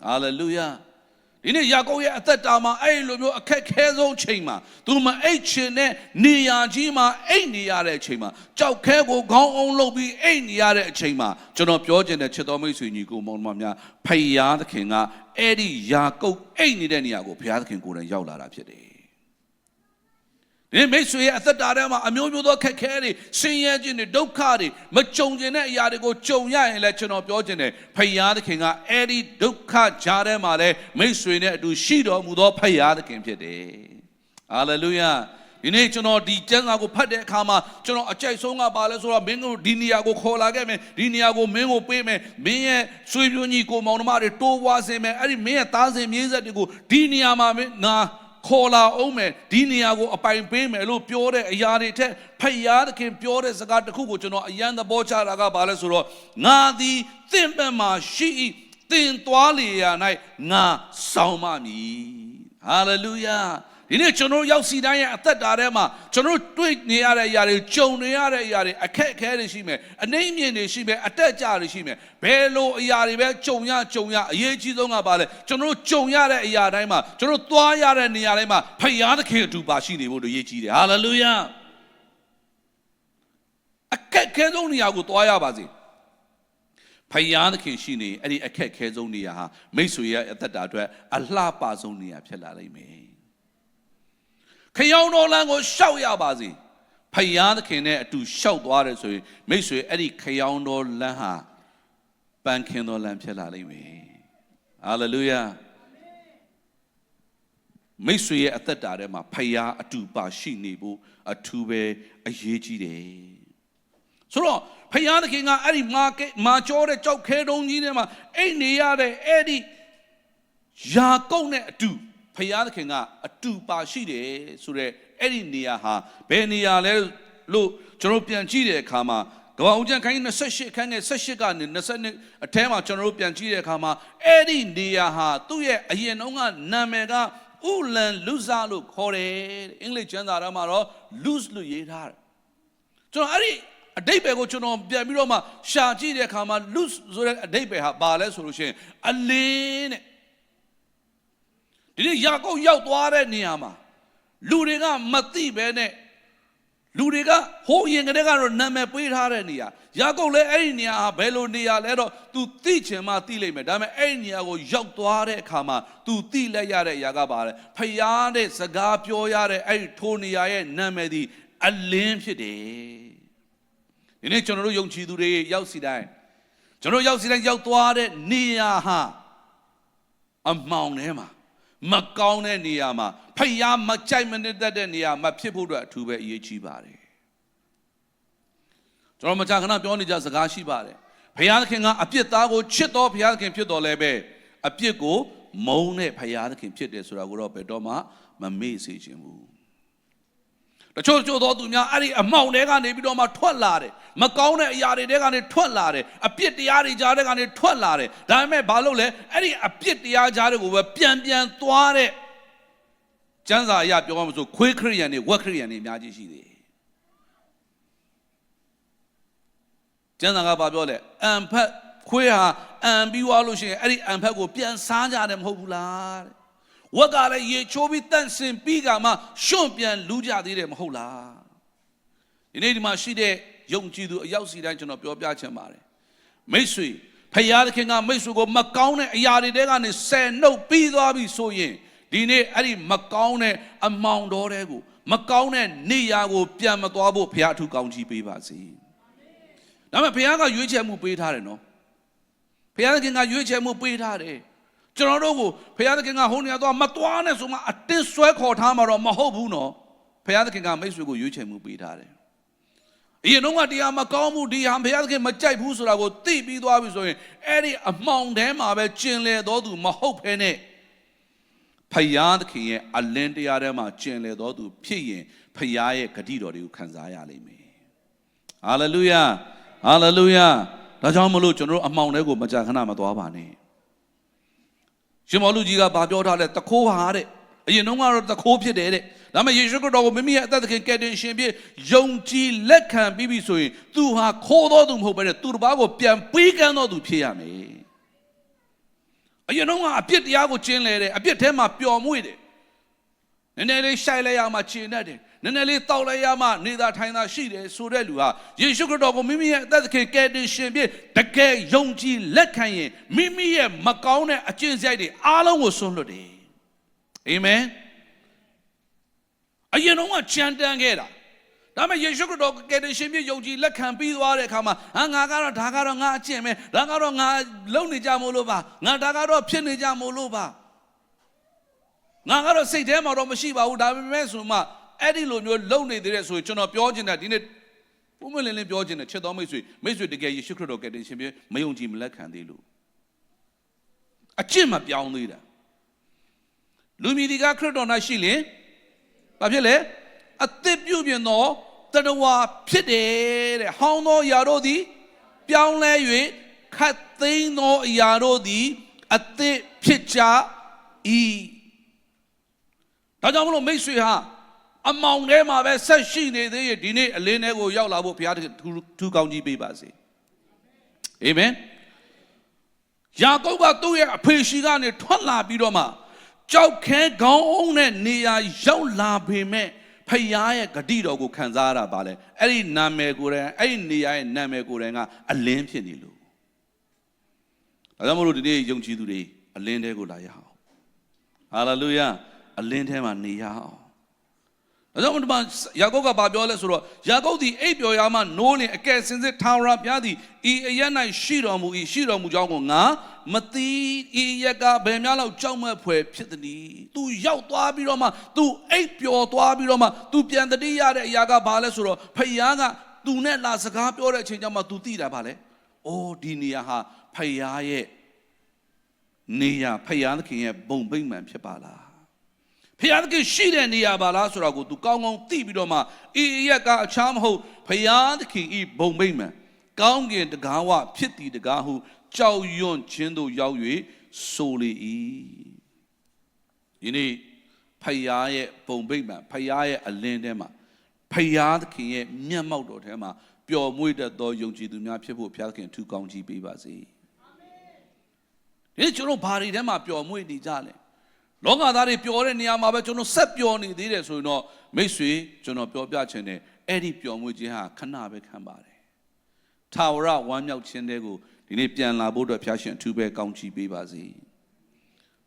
ဟာလေလုယာဒီနေ့ယာကုပ်ရဲ့အသက်တာမှာအဲ့လိုမျိုးအခက်ခဲဆုံးချိန်မှာသူမအိတ်ချင်တဲ့နေရာကြီးမှာအိတ်နေရတဲ့အချိန်မှာကြောက်ခဲကိုခေါင်းအုံးလုပ်ပြီးအိတ်နေရတဲ့အချိန်မှာကျွန်တော်ပြောချင်တဲ့ချစ်တော်မိတ်ဆွေညီကိုမောင်နှမများဖခင်သခင်ကအဲ့ဒီယာကုပ်အိတ်နေတဲ့နေရာကိုဘုရားသခင်ကိုယ်တိုင်ရောက်လာတာဖြစ်တယ်ဒီမိတ်ဆွေရဲ့အသက်တာထဲမှာအမျိုးမျိုးသောခက်ခဲတွေဆင်းရဲခြင်းတွေဒုက္ခတွေမကြုံကျင်တဲ့အရာတွေကိုကြုံရရင်လည်းကျွန်တော်ပြောချင်တယ်ဖခင်သခင်ကအဲ့ဒီဒုက္ခကြားထဲမှာလည်းမိတ်ဆွေနဲ့အတူရှိတော်မူသောဖခင်သခင်ဖြစ်တယ်ဟာလေလုယာဒီနေ့ကျွန်တော်ဒီကျမ်းစာကိုဖတ်တဲ့အခါမှာကျွန်တော်အကြိုက်ဆုံးကပါလဲဆိုတော့မင်းတို့ဒီနေရာကိုခေါ်လာခဲ့မယ်ဒီနေရာကိုမင်းကိုပေးမယ်မင်းရဲ့ဆွေမျိုးညီကိုမောင်နှမတွေတိုးပွားစေမယ်အဲ့ဒီမင်းရဲ့သားစဉ်မြေးဆက်တွေကိုဒီနေရာမှာငါခေါ်လာအောင်မယ်ဒီနေရာကိုအပိုင်ပေးမယ်လို့ပြောတဲ့အရာတွေထက်ဖခင်သခင်ပြောတဲ့စကားတစ်ခုကိုကျွန်တော်အယံသဘောချတာကဘာလဲဆိုတော့ငါသည်သင်ဘက်မှာရှိ၏သင်သွားလေရာ၌ငါဆောင်မမည်ဟာလေလုယာဒီနေ့ကျွန်တော်ရောက်စီတိုင်းရဲ့အသက်တာထဲမှာကျွန်တော်တွေ့နေရတဲ့အရာတွေကြုံနေရတဲ့အရာတွေအခက်အခဲတွေရှိမယ်အနှိမ့်မြင့်တွေရှိမယ်အတက်ကြတွေရှိမယ်ဘယ်လိုအရာတွေပဲကြုံရအရေးကြီးဆုံးကပါလဲကျွန်တော်ကြုံရတဲ့အရာတိုင်းမှာကျွန်တော်သွားရတဲ့နေရာတိုင်းမှာဖခင်သခင်အတူပါရှိနေဖို့တို့အရေးကြီးတယ်ဟာလေလုယာအခက်အခဲဆုံးနေရာကိုသွားရပါစေဖခင်သခင်ရှိနေအဲ့ဒီအခက်အခဲဆုံးနေရာဟာမိတ်ဆွေရဲ့အသက်တာအတွက်အလှပဆုံးနေရာဖြစ်လာလိမ့်မယ်ခရောင်းတော်လမ်းကိုရှောက်ရပါစေဖခင်သခင်နဲ့အတူရှောက်သွားတယ်ဆိုရင်မိတ်ဆွေအဲ့ဒီခရောင်းတော်လမ်းဟာပန်းခင်းတော်လမ်းဖြစ်လာလိမ့်မယ်ဟာလေလုယာမိတ်ဆွေရဲ့အသက်တာထဲမှာဖခင်အတူပါရှိနေဖို့အထူးပဲအရေးကြီးတယ်ဆိုတော့ဖခင်သခင်ကအဲ့ဒီမာကျောတဲ့ကြောက်ခဲတုံးကြီးထဲမှာအိတ်နေရတဲ့အဲ့ဒီယာကုပ်နဲ့အတူဖခင်သခင်ကအတူပါရှိတယ်ဆိုတော့အဲ့ဒီနေရာဟာဘယ်နေရာလဲလို့ကျွန်တော်ပြန်ကြည့်တဲ့အခါမှာကမ္ဘာဦးကျမ်းခန်းကြီး28ခန်းငယ်18ကနေ20အထဲမှာကျွန်တော်တို့ပြန်ကြည့်တဲ့အခါမှာအဲ့ဒီနေရာဟာသူ့ရဲ့အရင်တုန်းကနာမည်ကဥလန်လူဇာလို့ခေါ်တယ်အင်္ဂလိပ်ကျမ်းစာထဲမှာတော့ lose လို့ရေးထားတယ်ကျွန်တော်အဲ့ဒီအဓိပ္ပာယ်ကိုကျွန်တော်ပြန်ပြီးတော့မှရှာကြည့်တဲ့အခါမှာ lose ဆိုတဲ့အဓိပ္ပာယ်ဟာဘာလဲဆိုလို့ရှိရင်အလင်းတဲ့ဒီနေ့ယာကုပ်ရောက်သွားတဲ့နေရာမှာလူတွေကမသိဘဲနဲ့ လူတွေကဟိုးရင်ကတည်းကတော့နာမည်ပေးထားတဲ့နေရာယာကုပ်လည်းအဲ့ဒီနေရာဟာဘယ်လိုနေရာလဲတော့ तू သိချင်မှသိလိမ့်မယ်ဒါပေမဲ့အဲ့ဒီနေရာကိုရောက်သွားတဲ့အခါမှာ तू သိလိုက်ရတဲ့အရာကပါလေဖယားတဲ့စကားပြောရတဲ့အဲ့ဒီထိုနေရာရဲ့နာမည်ဒီအလင်းဖြစ်တယ်ဒီနေ့ကျွန်တော်တို့ယုံကြည်သူတွေရောက်စီတိုင်းကျွန်တော်ရောက်စီတိုင်းရောက်သွားတဲ့နေရာဟာအမှောင်ထဲမှာမကောင်းတဲ့နေရာမှာဖယားမကြိုက်မနစ်တတ်တဲ့နေရာမှာဖြစ်ဖို့အတွက်အထူးပဲအရေးကြီးပါတယ်ကျွန်တော်မကြာခဏပြောနေကြစကားရှိပါတယ်ဖယားသခင်ကအပြစ်သားကိုချစ်တော်ဖယားသခင်ဖြစ်တော်လဲပဲအပြစ်ကိုမုန်းတဲ့ဖယားသခင်ဖြစ်တယ်ဆိုတာကိုတော့ဘယ်တော့မှမမေ့စေချင်ဘူးတချို့သောသူများအဲ့ဒီအမှောင်တွေကနေပြီးတော့မှထွက်လာတယ်မကောင်းတဲ့အရာတွေကနေထွက်လာတယ်အပြစ်တရားတွေကြားတဲ့ကနေထွက်လာတယ်ဒါပေမဲ့ဘာလို့လဲအဲ့ဒီအပြစ်တရားကြားတွေကိုပဲပြန်သွားတဲ့ကျမ်းစာအရပြောမှမဆိုခွေးခရိယန်တွေဝက်ခရိယန်တွေအများကြီးရှိသေးတယ်ကျမ်းစာကဘာပြောလဲအံဖက်ခွေးဟာအံပြီးသွားလို့ရှိရင်အဲ့ဒီအံဖက်ကိုပြန်စားကြတယ်မဟုတ်ဘူးလားတဲ့ဝက်ကလည်းရေချိုးပြီးတန့်စင်ပြီးကမှရှွန့်ပြန်လူကြသေးတယ်မဟုတ်လားဒီနေ့ဒီမှာရှိတဲ့ယုံကြည်သူအယောက်စီတိုင်းကျွန်တော်ပြောပြချင်ပါတယ်မိတ်ဆွေဖယားသခင်ကမိတ်ဆွေကိုမကောင်းတဲ့အရာတွေတဲကနေဆယ်နှုတ်ပြီးသွားပြီဆိုရင်ဒီနေ့အဲ့ဒီမကောင်းတဲ့အမောင်တော်တွေကိုမကောင်းတဲ့နေရာကိုပြန်မသွားဖို့ဖယားအထူးကောင်းချီးပေးပါစေဒါပေမဲ့ဖယားကရွေးချယ်မှုပေးထားတယ်နော်ဖယားသခင်ကရွေးချယ်မှုပေးထားတယ်ကျွန်တော်တို့ကိုဖယားသခင်ကဟိုနေရာသွားမသွားနဲ့ဆိုမှအတင်းဆွဲခေါ်ထားမှာတော့မဟုတ်ဘူးနော်ဖယားသခင်ကမိတ်ဆွေကိုရွေးချယ်မှုပေးထားတယ်အရင်တော့တရားမကောင်းမှုဒီဟာဖယားသခင်မကြိုက်ဘူးဆိုတာကိုသိပြီးသွားပြီဆိုရင်အဲ့ဒီအမှောင်ထဲမှာပဲကျင်လည်တော်သူမဟုတ်ဘဲနဲ့ဖယားသခင်ရဲ့အလင်းတရားထဲမှာကျင်လည်တော်သူဖြစ်ရင်ဖယားရဲ့ဂတိတော်တွေကိုခံစားရလိမ့်မယ်ဟာလေလုယာဟာလေလုယာဒါကြောင့်မလို့ကျွန်တော်တို့အမှောင်ထဲကိုမကြာခဏမသွားပါနဲ့ရှင်မောလူကြီးကဘာပြောထားလဲတခိုးဟာတဲ့အရင်တော့ကတော့တခိုးဖြစ်တယ်တဲ့ဒါပေမဲ့ယေရှုခရစ်တော်ကိုမိမိရဲ့အသက်သခင်ကယ်တင်ရှင်ဖြစ်ယုံကြည်လက်ခံပြီးပြီဆိုရင်သူဟာခိုးတော်သူမဟုတ်ဘဲနဲ့သူတစ်ပါးကိုပြန်ပေးကမ်းတော်သူဖြစ်ရမယ်အရင်တော့ကအပြစ်တရားကိုကျင်းလဲတယ်အပြစ်ထဲမှာပျော်မွေ့တယ်နည်းနည်းလေးရှိုက်လိုက်ရမှချင်တတ်တယ်နည်းနည်းလေးတောက်လိုက်ရမှနေသာထိုင်သာရှိတယ်ဆိုတဲ့လူဟာယေရှုခရစ်တော်ကိုမိမိရဲ့အသက်သခင်ကယ်တင်ရှင်ဖြစ်တကယ်ယုံကြည်လက်ခံရင်မိမိရဲ့မကောင်းတဲ့အကျင့်စရိုက်တွေအားလုံးကိုဆွန့်လွတ်တယ်အာမင်အရင်တော့ကချမ်းတမ်းခဲ့တာဒါပေမဲ့ယေရှုခရစ်တော်ကယ်တင်ရှင်ဖြစ်ယုံကြည်လက်ခံပြီးသွားတဲ့အခါမှာငါကတော့ဒါကတော့ငါအကျင့်ပဲဒါကတော့ငါလုံနေကြမို့လို့ပါငါဒါကတော့ဖြစ်နေကြမို့လို့ပါငါကတော့စိတ်ထဲမှာတော့မရှိပါဘူးဒါပေမဲ့ဆိုမှအဲ့ဒီလိုမျိုးလုံနေသေးတယ်ဆိုရင်ကျွန်တော်ပြောချင်တယ်ဒီနေ့ပုံမှန်လင်းလင်းပြောချင်တယ်ချစ်တော်မိတ်ဆွေတကယ်ယေရှုခရစ်တော်ကယ်တင်ရှင်ဖြစ်မယုံကြည်မလက်ခံသေးလို့အကျင့်မပြောင်းသေးတာလူမီဒီကခရစ်တော်၌ရှိရင်ဘာဖြစ်လဲအသက်ပြုပြင်သောတဏှာဖြစ်တယ်တဲ့ဟောင်းသောအရာတို့သည်ပြောင်းလဲ၍ခတ်သိမ်းသောအရာတို့သည်အသက်ဖြစ်ကြ၏ဒါကြောင့်မလို့မိတ်ဆွေဟာအမောင်ထဲမှာပဲဆက်ရှိနေသေးရင်ဒီနေ့အလင်းထဲကိုရောက်လာဖို့ဘုရားထူးကောင်းကြီးပေးပါစေအာမင်ယာကုပ်ကသူ့ရဲ့အဖေရှိကနေထွက်လာပြီးတော့မှကြောက်ခဲခေါင်းအုံးတဲ့နေရာရောက်လာပေမဲ့ဖယားရဲ့ဂတိတော်ကိုခံစားရတာပါလေအဲ့ဒီနာမည်ကိုယ်တိုင်အဲ့ဒီနေရာရဲ့နာမည်ကိုယ်တိုင်ကအလင်းဖြစ်နေလို့ဒါကြောင့်မလို့ဒီနေ့ယုံကြည်သူတွေအလင်းထဲကိုလာရအောင်ဟာလေလုယာအလင်းထဲမှာနေရအောင်ဒါကြောင့်ဒီမှာယာကုပ်ကဘာပြောလဲဆိုတော့ယာကုပ်သည်အိပ်ပျော်ရာမှနိုးလင်အကဲစင်စစ်ထာဝရဘုရားသည်ဤအရက်၌ရှိတော်မူကြောင်းကိုငါမသိဤရက်ကဘယ်များလောက်ကြောက်မက်ဖွယ်ဖြစ်သည်။ तू ရောက်သွားပြီးတော့မှ तू အိပ်ပျော်သွားပြီးတော့မှ तू ပြန်တတိရတဲ့အရာကဘာလဲဆိုတော့ဖယားက तू နဲ့လာစကားပြောတဲ့အချိန်ကျမှ तू သိတာပါလေ။အိုးဒီနေရာဟာဖယားရဲ့နေရာဖယားသခင်ရဲ့ဘုံဗိမာန်ဖြစ်ပါလား။ဖယားသခင်ရှိတဲ့နေရာပါလားဆိုတော့ကို तू ကောင်းကောင်းသိပြီးတော့မှဤရက်ကအခြားမဟုတ်ဖယားသခင်ဤဘုံဗိမာန်ကောင်းကင်တကားဝဖြစ်သည်တကားဟုကြောက်ရွံ့ခြင်းတို့ရောက်၍ဆိုလေ၏ဒီနေ့ဖယားရဲ့ဘုံဗိမာန်ဖယားရဲ့အလင်းထဲမှာဖယားသခင်ရဲ့မျက်မှောက်တော်ထဲမှာပျော်မွေ့တတ်သောယုံကြည်သူများဖြစ်ဖို့ဘုရားသခင်ထူကောင်းကြီးပေးပါစေအာမင်ဒီကျွန်တော်ဘာတွေထဲမှာပျော်မွေ့နေကြလဲလောကသားတွေပျော်တဲ့နေရာမှာပဲကျွန်တော်ဆက်ပျော်နေသေးတယ်ဆိုရင်တော့မိတ်ဆွေကျွန်တော်ပြောပြချင်တယ် အဲ့ဒီပျော်မွေ့ခြင်းဟာခဏပဲခံပါတယ်ထာဝရဝမ်းမြောက်ခြင်းတွေကိုဒီနေ့ပြန်လာဖို့အတွက်ဖျားရှင်အထူးပဲကောင်းချီးပေးပါစေ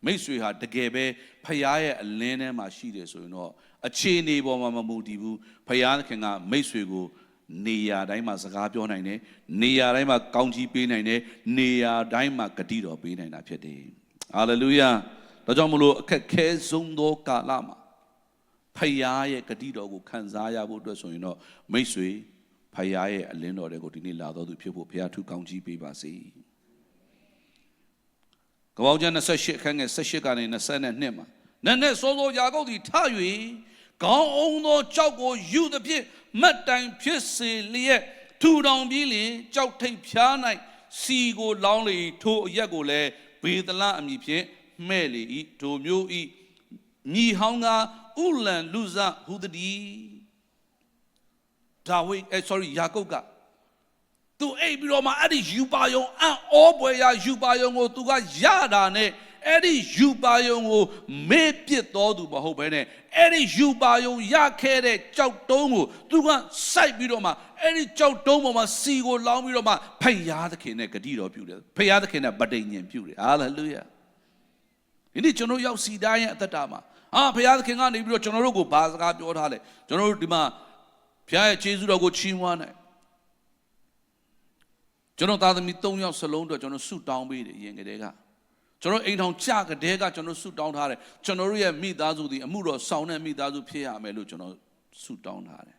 မိတ်ဆွေဟာတကယ်ပဲဖခင်ရဲ့အလင်းထဲမှာရှိတယ်ဆိုရင်တော့အခြေအနေပေါ်မှာမမူတည်ဘူးဖခင်ကမိတ်ဆွေကိုနေရာတိုင်းမှာစကားပြောနိုင်တယ်နေရာတိုင်းမှာကောင်းချီးပေးနိုင်တယ်နေရာတိုင်းမှာဂတိတော်ပေးနိုင်တာဖြစ်တယ်ဟာလေလုယာဒါကြောင့်မလို့အခက်ခဲဆုံးသောကာလမှာဖခင်ရဲ့ဂတိတော်ကိုခံစားရဖို့အတွက်ဆိုရင်တော့မိတ်ဆွေဖခင်ရဲ့အလင်းတော်တွေကိုဒီနေ့လာတော်သူဖြစ်ဖို့ဘုရားထူကောင်းချီးပေးပါစေကပောက်ကျမ်း28အခန်းငယ်18ကနေ22မှာနက်နဲ့စိုးစိုးယာကုပ်သည်ထ၍ခေါင်းအုံသောကြောက်ကိုယူသည်ဖြင့်မတ်တိုင်ဖြစ်စေလျက်ထူထောင်ပြီးလျင်ကြောက်ထိတ်ဖျား၌စီကိုလောင်းလေထိုအရက်ကိုလည်းဘေသလအမည်ဖြင့်မှဲ့လေ၏ထိုမျိုး၏ညီဟောင်းကဥလန်လူဇဟူသည်ဒါဝိယာကုပ်ကသူအိပ်ပြီးတော့မှအဲ့ဒီယူပါယုံအံ့ဩပွေရာယူပါယုံကိုသူကရတာနဲ့အဲ့ဒီယူပါယုံကိုမေ့ပစ်တော်သူမဟုတ်ဘဲနဲ့အဲ့ဒီယူပါယုံရခဲ့တဲ့ကြောက်တုံးကိုသူကစိုက်ပြီးတော့မှအဲ့ဒီကြောက်တုံးပေါ်မှာစီကိုလောင်းပြီးတော့မှဖယားသခင်နဲ့ဂတိတော်ပြုတယ်ဖယားသခင်နဲ့ပဋိညာဉ်ပြုတယ်ဟာလေလုယာဒီနေ့ကျွန်တော်ရောက်စီတိုင်းရဲ့အသက်တာမှာဖယားသခင်ကနေပြီးတော့ကျွန်တော်တို့ကိုဘာစကားပြောထားလဲကျွန်တော်တို့ဒီမှာဖယားရဲ့ကျေးဇူးတော်ကိုချီးမွမ်းနိုင်ကျွန်တော်သားသမီး3ယောက်စလုံးတော့ကျွန်တော်ဆုတောင်းပေးတယ်ရင်ကလေးကကျွန်တော်အိမ်ထောင်ကြကတဲ့ကကျွန်တော်ဆုတောင်းထားတယ်ကျွန်တော်တို့ရဲ့မိသားစုဒီအမှုတော်ဆောင်တဲ့မိသားစုဖြစ်ရမယ်လို့ကျွန်တော်ဆုတောင်းထားတယ်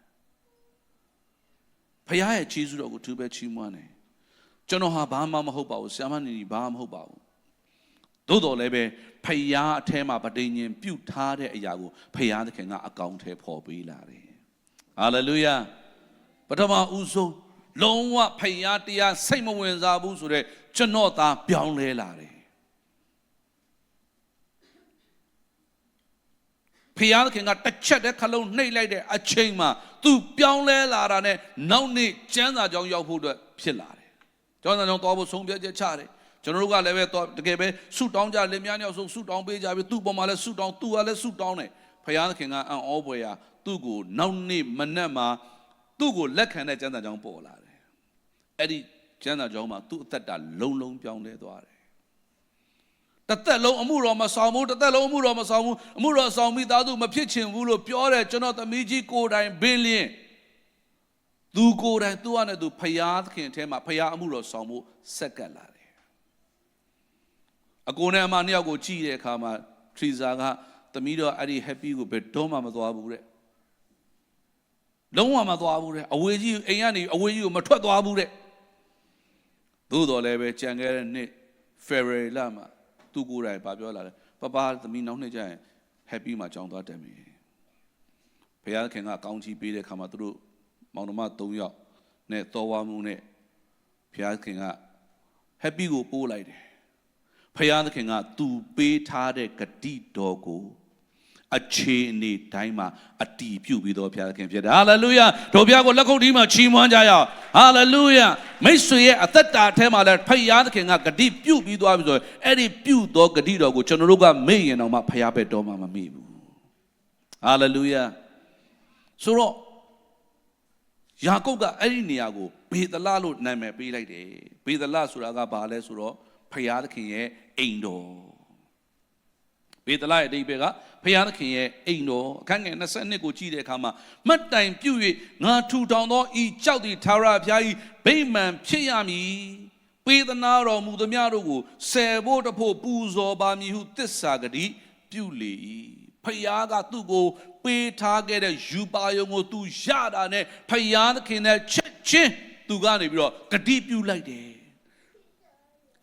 ဖခင်ရဲ့ကျေးဇူးတော်ကိုသူပဲချီးမွမ်းတယ်ကျွန်တော်ဟာဘာမှမဟုတ်ပါဘူးဆရာမနေဘာမှမဟုတ်ပါဘူးသို့တော်လည်းပဲဖခင်အထဲမှာပဋိညာဉ်ပြုထားတဲ့အရာကိုဖခင်သခင်ကအကောင်းထဲပေါ်ပေးလာတယ်ဟာလေလုယာပထမဦးဆုံးလုံးဝဖခင်တရားစိတ်မဝင်စားဘူးဆိုတော့ကျွန်တော်သားပြောင်းလဲလာတယ်ဖခင်ကတစ်ချက်တည်းခလုံးနှိပ်လိုက်တဲ့အချိန်မှာသူပြောင်းလဲလာတာနဲ့နောက်နေ့ကျမ်းစာကြောင်းရောက်ဖို့အတွက်ဖြစ်လာတယ်ကျမ်းစာကြောင်းသွားဖို့ဆုံးဖြတ်ချက်ချတယ်ကျွန်တော်တို့ကလည်းပဲတကယ်ပဲဆုတောင်းကြလင်များများဆုံးဆုတောင်းပေးကြပြီသူ့ပေါ်မှာလည်းဆုတောင်းသူကလည်းဆုတောင်းတယ်ဖခင်ကအံ့ဩဖွယ်ရာသူ့ကိုနောက်နေ့မနက်မှာသူ့ကိုလက်ခံတဲ့ကျမ်းစာကြောင်းပေါ်လာတယ်အဲ့ဒီကျမ်းစာကြောင်းမှာသူ့အသက်တာလုံးလုံးပြောင်းလဲသွားတယ်တသက်လုံးအမှုတော်မဆောင်ဘူးတသက်လုံးအမှုတော်မဆောင်ဘူးအမှုတော်ဆောင်မိသားစုမဖြစ်ချင်ဘူးလို့ပြောတယ်ကျွန်တော်သမီးကြီးကိုယ်တိုင်ဘင်းလင်းသူကိုယ်တိုင်သူ့အနေနဲ့သူဖယားသခင်အထဲမှာဖယားအမှုတော်ဆောင်ဖို့စက္ကန့်လာတယ်အကိုနဲ့အမနှစ်ယောက်ကိုကြည့်တဲ့အခါမှာထရီဇာကသမီးတော်အဲ့ဒီ happy ကိုဘယ်တော့မှမသွားဘူးတဲ့လုံးဝမသွားဘူးတဲ့အဝေးကြီးအိမ်ကနေအဝေးကြီးကိုမထွက်သွားဘူးတဲ့သို့တော်လည်းပဲကြံခဲ့တဲ့နှစ် February လမှာသူကိုယ်တိုင်ပြောလာတယ်ပပသမီးနောက်နှစ်ကျရင် happy မှာကြောင်းသွားတယ်မယ်ဘုရားခင်ကကောင်းချီးပေးတဲ့ခါမှာသူတို့မောင်နှမ3ယောက်နဲ့တော်ဝါမှုနဲ့ဘုရားခင်က happy ကိုပို့လိုက်တယ်ဘုရားခင်ကသူပေးထားတဲ့ဂတိတော်ကိုအခြေအနေတိုင်းမှာအတည်ပြုပြီးတော့ဘုရားခင်ဖြစ်တယ်ဟာလေလုယာတို့ဘုရားကိုလက်ခုပ်တီးမှာချီးမွမ်းကြရအောင်ဟာလေလုယာမိတ်ဆွေရဲ့အသက်တာထဲမှာလည်းဘုရားခင်ကဂတိပြုပြီးသွားပြီဆိုရင်အဲ့ဒီပြုသောဂတိတော်ကိုကျွန်တော်တို့ကမေ့ရင်တော့မှဘုရားပဲတော်မှမမေ့ဘူးဟာလေလုယာဆိုတော့ယာကုပ်ကအဲ့ဒီနေရာကိုဘေသလလို့နာမည်ပေးလိုက်တယ်ဘေသလဆိုတာကဘာလဲဆိုတော့ဘုရားသခင်ရဲ့အိမ်တော်ဘေသလရဲ့အဓိပ္ပာယ်ကဘုရားသခင်ရဲ့အိမ်တော်အခန်းငယ်22ကိုကြည့်တဲ့အခါမှာမှတ်တိုင်ပြု၍ငါထူထောင်သောဤကြောက်သည့်ထာဝရဘုရား၏ဗိမာန်ဖြစ်ရမည်ပေးသနာတော်မူသမျှတို့ကိုဆယ်ဖို့တဖို့ပူဇော်ပါမည်ဟုသစ္စာဂတိပြုလေ၏ဘုရားကသူ့ကိုပေးထားခဲ့တဲ့ယူပါယုံကိုသူရတာနဲ့ဘုရားသခင်နဲ့ချက်ချင်းသူကနေပြီးတော့ဂတိပြုလိုက်တယ်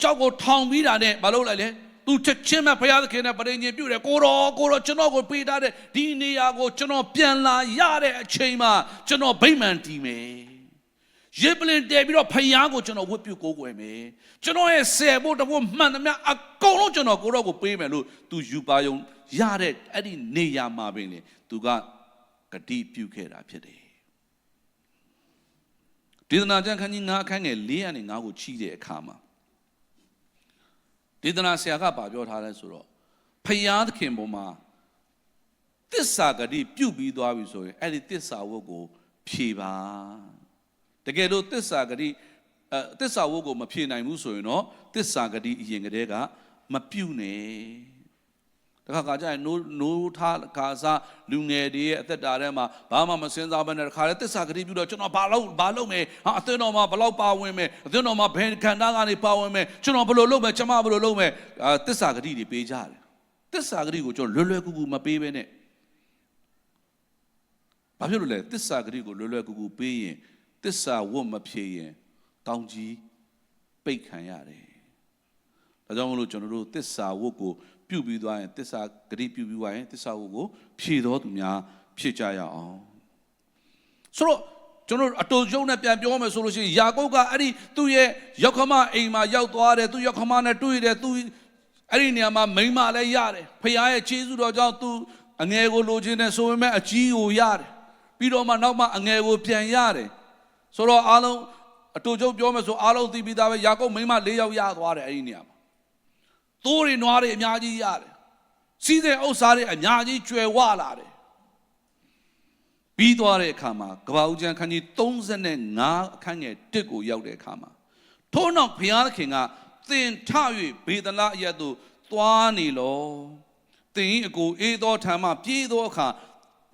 ကြောက်ကိုထောင်ပြီးတာနဲ့မလုပ်လိုက်လေသူချက်ချင်းမဲ့ဘုရားသခင်နဲ့ပဋိညာဉ်ပြုတယ်ကိုတော်ကျွန်တော်ကိုပေးထားတဲ့ဒီနေရာကိုကျွန်တော်ပြန်လာရတဲ့အချိန်မှာကျွန်တော်ဗိမာန်တည်မယ်ရေပလင်တည်ပြီးတော့ဘုရားကိုကျွန်တော်ဝတ်ပြုကိုးကွယ်မယ်ကျွန်တော်ရဲ့ဆယ်ဖို့တဖို့မှန်သမျှအကုန်လုံးကျွန်တော်ကိုတော်ကိုပေးမယ်လို့သူယူပါယုံရတဲ့အဲ့ဒီနေရာမှာပင်လေသူကဂတိပြုခဲ့တာဖြစ်တယ်ဒေသနာကျမ်းခန်းကြီး9အခန်းငယ်4ကနေ9ကိုချီးတဲ့အခါမှာဒေသနာဆရာကပြောထားလဲဆိုတော့ဖယားသခင်ပေါ်မှာသစ္စာဂတိပြုပြီးသွားပြီဆိုရင်အဲ့ဒီသစ္စာဝတ်ကို ဖြေပါတကယ်လို့သစ္စာဂတိသစ္စာဝတ်ကိုမဖြေနိုင်ဘူးဆိုရင်တော့သစ္စာဂတိအရင်ကတည်းကမပြုနဲ့တခါကကြာရင်နိုးထားခါစားလူငယ်တွေရဲ့အသက်တာထဲမှာဘာမှမစင်စားဘဲနဲ့တခါလေသစ္စာဂတိပြုတော့ကျွန်တော်ဘာလုပ်မယ်ဟာအသင်းတော်မှာဘလောက်ပါဝင်မယ်အသင်းတော်မှာဘယ်ခန္ဓာကနေပါဝင်မယ်ကျွန်တော်ဘယ်လိုလုပ်မယ်ကျွန်မဘယ်လိုလုပ်မယ်သစ္စာဂတိတွေပေးကြတယ်သစ္စာဂတိကိုကျွန်တော်လွယ်ကူမပေးဘဲနဲ့ဘာဖြစ်လို့လဲသစ္စာဂတိကိုလွယ်ကူပေးရင်သစ္စာဝတ်မဖြေရင်ကောင်းကြီးပိတ်ခံရတယ်ဒါကြောင့်မလို့ကျွန်တော်တို့သစ္စာဝတ်ကိုပြုပြီးသွားရင်သစ္စာဂတိပြုပြီးသွားရင်သစ္စာဝတ်ကိုဖြေတော်သူများဖြစ်ကြရအောင်ဆိုတော့ကျွန်တော်အတူရုံနဲ့ပြန်ပြောမယ်ဆိုလို့ရှိရင်ယာကုပ်ကအဲ့ဒီသူ့ရဲ့ယောက်ခမအိမ်မှာရောက်သွားတယ်သူ့ယောက်ခမနဲ့တွေ့တယ်သူအဲ့ဒီနေရာမှာမိန်းမလည်းရတယ်ဖခင်ရဲ့ခြေဆုတော်ကြောင့်သူအငယ်ကိုလိုချင်တယ်ဆိုပေမဲ့အကြီးကိုရတယ်ပြီးတော့မှနောက်မှအငယ်ကိုပြန်ရတယ်ဆိုတော့အားလုံးအတူချုပ်ပြောမယ်ဆိုအားလုံးသိပြီးသားပဲယာကုပ်မိန်းမ၄ယောက်ရသွားတယ်အဲ့ဒီနေရာမှာသိုးတွေနွားတွေအများကြီးရတယ်စီးတဲ့ဥစ္စာတွေအများကြီးကျွယ်ဝလာတယ်ပြီးသွားတဲ့အခါမှာကပ္ပဦးကျမ်းခန်းကြီး35အခန်းငယ်1ကိုရောက်တဲ့အခါမှာထို့နောက်ဘုရားသခင်ကသင်ထ၍ဗေဒလအရက်သို့သွားနေလောသင်၏အကိုအေးသောထံမှပြေးသောအခါ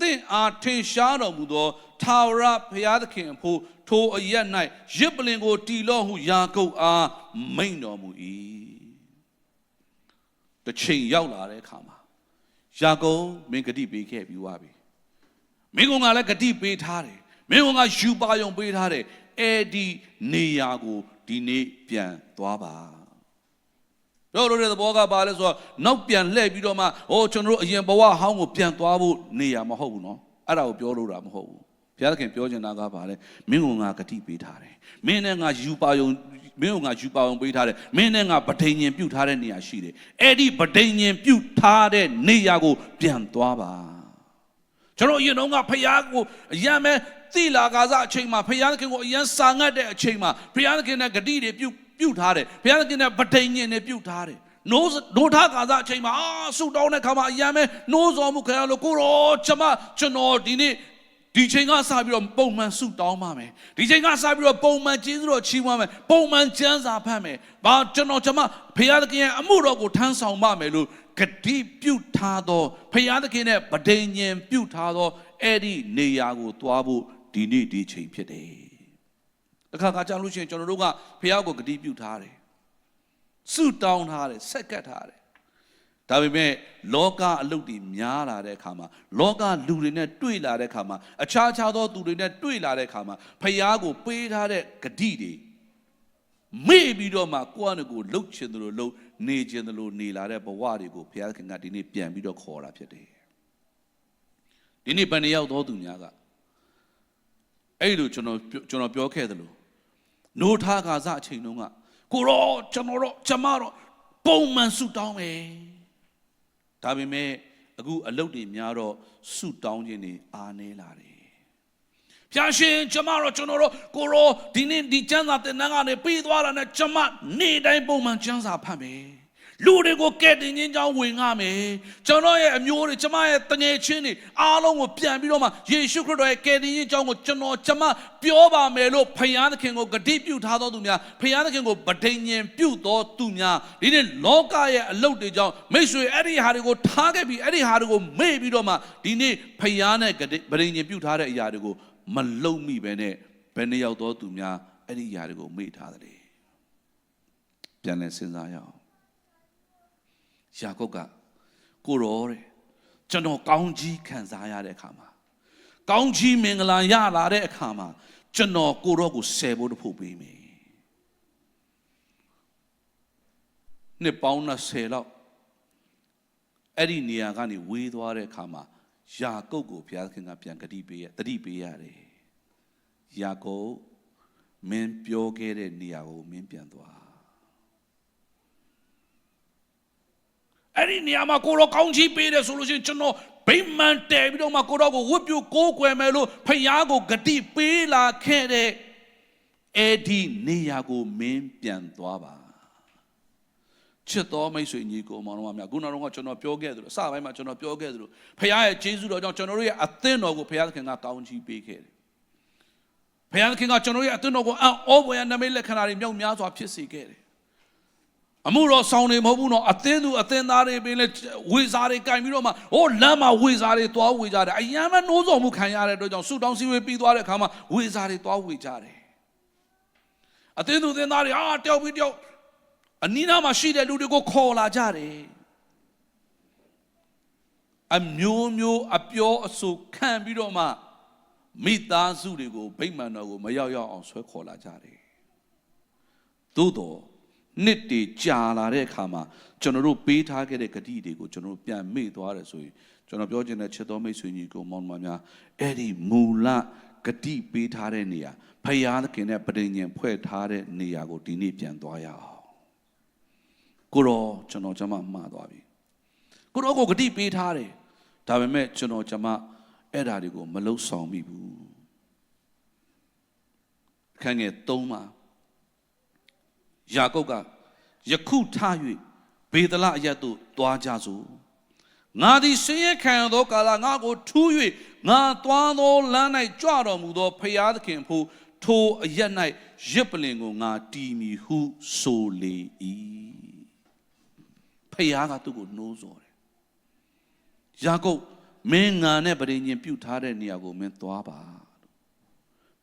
သင်အားထင်ရှားတော်မူသောထာဝရဘုရားသခင်အဖို့ထိုအရက်၌ရစ်ပလင်ကိုတီလော့ဟုယာကုပ်အားမိန့်တော်မူ၏တစ်ချိန်ရောက်လာတဲ့အခါမှာယာကုပ်မင်းဂတိပေးခဲ့ပြီးသွားပြီမင်းကလည်းဂတိပေးထားတယ်မင်းကယူပါယုံပေးထားတယ်အဲ့ဒီနေရာကိုဒီနေ့ပြန်သွားပါတို့တို့ရဲ့သဘောကပါလဲဆိုတော့နောက်ပြန်လှည့်ပြီးတော့မှကျွန်တော်တို့အရင်ဘဝဟောင်းကိုပြန်သွားဖို့နေရာမဟုတ်ဘူးနော်အဲ့ဒါကိုပြောလို့တာမဟုတ်ဘူးဘုရားသခင်ပြောချင်တာကပါလဲမင်းကဂတိပေးထားတယ်မင်းနဲ့ငါယူပါယုံမင်းကယူပါယုံပေးထားတယ်မင်းနဲ့ငါဗဒိညင်ပြုတ်ထားတဲ့နေရာရှိတယ်အဲ့ဒီဗဒိညင်ပြုတ်ထားတဲ့နေရာကိုပြန်သွားပါကျွန်တော်အရင်တော့ကဖခင်ကိုအရန်မဲ့တိလာကာစအချိန်မှာဖခင်ခင်ကိုအရန်စာငတ်တဲ့အချိန်မှာဖခင်ခင်နဲ့ဂတိတွေပြုတ်ထားတယ်ဖခင်ခင်နဲ့ဗဒိညင်တွေပြုတ်ထားတယ်နိုးထားကာစအချိန်မှာဆူတောင်းတဲ့ခါမှာအရန်မဲ့နိုးစော်မှုခံရလို့ကိုရောကျွန်တော်ဒီနေ့ဒီချိန်ကစပြီးတော့ပုံမှန်ဆုတောင်းပါမယ်ဒီချိန်ကစပြီးတော့ပုံမှန်ကျေးဇူးတော်ချီးမွမ်းမယ်ပုံမှန်ကျမ်းစာဖတ်မယ်ဘာကျွန်မဖခင်သခင်ရဲ့အမှုတော်ကိုထမ်းဆောင်ပါမယ်လို့ဂတိပြုထားသောဖခင်သခင်နဲ့ဗဒိညင်ပြုထားသောအဲ့ဒီနေရာကိုသွားဖို့ဒီနေ့ဒီချိန်ဖြစ်တယ်တခါကြာလို့ရှိရင်ကျွန်တော်တို့ကဖခင်ကိုဂတိပြုထားတယ်ဆုတောင်းထားတယ်ဆက်ကပ်ထားတယ်ဒါပေမဲ့လောကအလုပ်တွေများလာတဲ့အခါမှာလောကလူတွေနဲ့တွေ့လာတဲ့အခါမှာအခြားသောသူတွေနဲ့တွေ့လာတဲ့အခါမှာဖခင်ကိုပေးထားတဲ့ဂတိတွေမေ့ပြီးတော့မှကိုယ့်အနေကိုလှုပ်ချင်တယ်လို့လှုပ်နေချင်တယ်လို့နေလာတဲ့ဘဝတွေကိုဘုရားခင်ကဒီနေ့ပြန်ပြီးတော့ခေါ်တာဖြစ်တယ်ဒီနေ့ဘယ်နှယောက်သောသူများကအဲ့လိုကျွန်တော်ပြောခဲ့တယ်လို့နိုးထားကာစအချိန်တုန်းကကိုရောကျွန်မတော့ပုံမှန်ဆုတောင်းမယ်ဒါပေမဲ့အခုအလုပ်တွေများတော့ဆုတောင်းခြင်းတွေအားနည်းလာတယ်ဖျားရှင်ကျွန်တော်တို့ကိုရောဒီနေ့ဒီကျမ်းစာသင်တန်းကနေပြီးသွားတာနဲ့ကျွန်မနေ့တိုင်းပုံမှန်ကျမ်းစာဖတ်မယ်လူတွေကိုကဲ့တင်ခြင်းကြောင့်ဝင်ငှမယ်ကျွန်တော်ရဲ့အမျိုးတွေကျွန်မရဲ့တငယ်ချင်းတွေအားလုံးကိုပြန်ပြီးတော့မှယေရှုခရစ်တော်ရဲ့ကယ်တင်ခြင်းကြောင့်ကိုကျွန်မပြောပါမယ်လို့ဖခင်သခင်ကိုဂတိပြုထားသောသူများဖခင်သခင်ကိုဗဒိညင်ပြုသောသူများဒီနေ့လောကရဲ့အလုပ်တွေကြောင့်မိတ်ဆွေအဲ့ဒီဟာတွေကိုထားခဲ့ပြီးအဲ့ဒီဟာတွေကိုမေ့ပြီးတော့မှဒီနေ့ဖခင်နဲ့ဗဒိညင်ပြုထားတဲ့အရာတွေကိုမလုံမိပဲနဲ့ဘယ်နှယောက်သောသူများအဲ့ဒီအရာတွေကိုမေ့ထားတယ်ပြန်လဲစဉ်းစားရအောင်ယာကုပ်ကကိုရောတဲ့ကျွန်တော်ကောင်းကြီးခံစားရတဲ့အခါမှာကောင်းကြီးမင်္ဂလာရလာတဲ့အခါမှာကျွန်တော်ကိုရောကိုဆယ်ဖို့တဖို့ပေးမယ်နှစ်ပေါင်း20လောက်အဲ့ဒီနေရာကနေဝေးသွားတဲ့အခါမှာယာကုပ်ကိုဘုရားခင်ကပြန်တတိပေးရတယ်ယာကုပ်မင်းပြောခဲ့တဲ့နေရာကိုမင်းပြန်သွားအဲ့ဒီနေရာမှာကိုရောကောင်းချီးပေးတယ်ဆိုလို့ရှိရင်ကျွန်တော်ဗိမာန်တည်ပြီးတော့မှကိုရောကိုဝတ်ပြုကိုးကွယ်မယ်လို့ဖခင်ကိုဂတိပေးလာခဲ့တဲ့အဲ့ဒီနေရာကိုမင်းပြန်သွားပါချစ်တော်မိတ်ဆွေညီကိုမောင်တော်များခုနောက်တော့ကျွန်တော်ပြောခဲ့သလိုအစပိုင်းမှာကျွန်တော်ပြောခဲ့သလိုဖခင်ရဲ့ကျေးဇူးတော်ကြောင့်ကျွန်တော်တို့ရဲ့အသင်းတော်ကိုဖခင်သခင်ကကောင်းချီးပေးခဲ့တယ် ဘုရားသခင်ကကျွန်တော်ရဲ့အသွင်တော်ကိုအောဘွယ်ရနမိတ်လက္ခဏာတွေမြောက်များစွာဖြစ်စေခဲ့တယ်အမှုတော်ဆောင်နေမဟုတ်ဘူးနော်အသင်းသူအသင်းသားတွေပင်လေဝေစားတွေကင်ပြီးတော့မှဟိုလမ်းမှာဝေစားတွေသွားဝေကြတယ်အယံမနှိုးဆော်မှုခံရတဲ့အတွက်ကြောင့်ဆူတောင်းစည်းဝေးပြီးသွားတဲ့အခါမှာဝေစားတွေသွားဝေကြတယ်အသင်းသူအသင်းသားတွေတယောက်ပြီးတယောက်အနီးနားမှာရှိတဲ့လူတွေကိုခေါ်လာကြတယ်အမျိုးမျိုးအပြောအဆိုခံပြီးတော့မှမိသားစုတွေကိုဗိမာန်တော်ကိုမရောက်ရောက်အောင်ဆွဲခေါ်လာကြတယ်သို့တော်နှစ်တည်ကြာလာတဲ့အခါမှာကျွန်တော်တို့ပေးထားခဲ့တဲ့ဂတိတွေကိုကျွန်တော်တို့ပြန်မေ့သွားတယ်ဆိုရင်ကျွန်တော်ပြောချင်တဲ့ချက်တော်မိတ်ဆွေညီကိုမောင်နှမများအဲ့ဒီမူလဂတိပေးထားတဲ့နေရာဖယားသခင်နဲ့ပဋိညာဉ်ဖွဲ့ထားတဲ့နေရာကိုဒီနေ့ပြန်သွားရအောင်ကိုရောကျွန်တော်မှားသွားပြီကိုရောကိုဂတိပေးထားတယ်ဒါပေမဲ့ကျွန်တော်အဲ့ဓာတွေကိုမလုံဆောင်မိဘူးခန်းငယ်3မှာယာကုပ်ကယခုထ၍ဘေသလအရပ်သို့သွားကြစို့ငါသည်ဆင်းရဲခံရသောကာလငါကိုထူး၍ငါသွားသောလမ်း၌ကြွတော်မူသောဖယားသခင်ဖို့ထိုအရပ်၌ရစ်ပလင်ကိုငါတီးမည်ဟုဆိုလေ၏ဖယားကသူ့ကိုနှိုးဆော်တယ်ယာကုပ်မင်းငါနဲ့ပဋိညာဉ်ပြုထားတဲ့နေရာကိုမင်းသွားပါ